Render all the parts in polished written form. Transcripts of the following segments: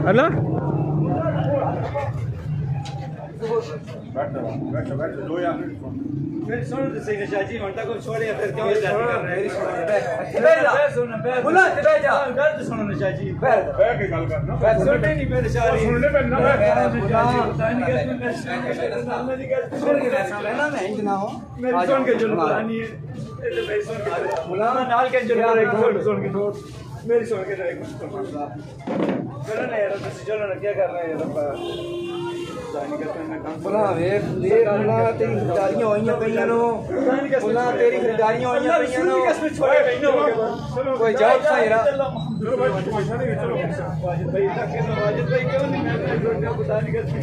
अल्लाह बैठो बैठो दो यार फिर सुन तो सही नशा जी घंटा को छोड़े फिर क्यों कर रहे हैं सुन बोला बैठ जा गलत सुनो नशा जी बैठ के गल करना छोटे नहीं मेरे शारी सुनने पे ना मैं इतना हो मेरी सुन के जुल्म पुरानी है ये तो मेरी सुन के बोला नाल के जुल्म एक सुन के मेरी सुन के एक चलो ना यार चलो ना क्या कर रहे हैं बोला वे देख बोला तेरी खरीदारियां होईयां पईयां नो बोला तेरी खरीदारियां होईयां पईयां नो छोड़े महीने हो गए कोई जॉब सही रहा चलो भाई पैसा नहीं चलो वाजिद भाई क्यों नहीं मैं रोटियां बता नहीं करती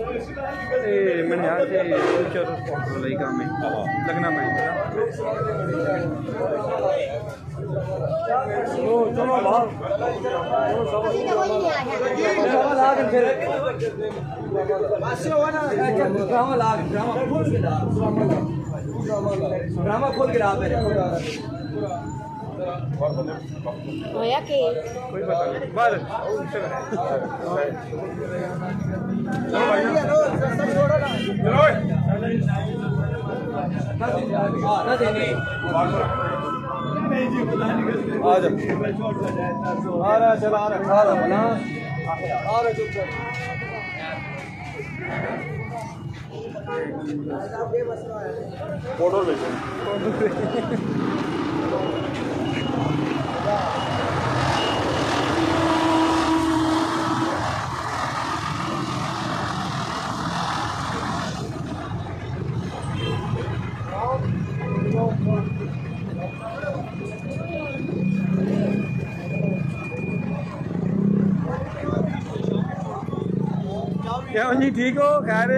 मैंने यहाँ से फ्यूचर वाला ही काम है लगना मैं चलो बाहर ड्रामा खोल के ला मेरे होया के कोई पता नहीं बाद फोटो भेजो क्या जी ठीक हो खैर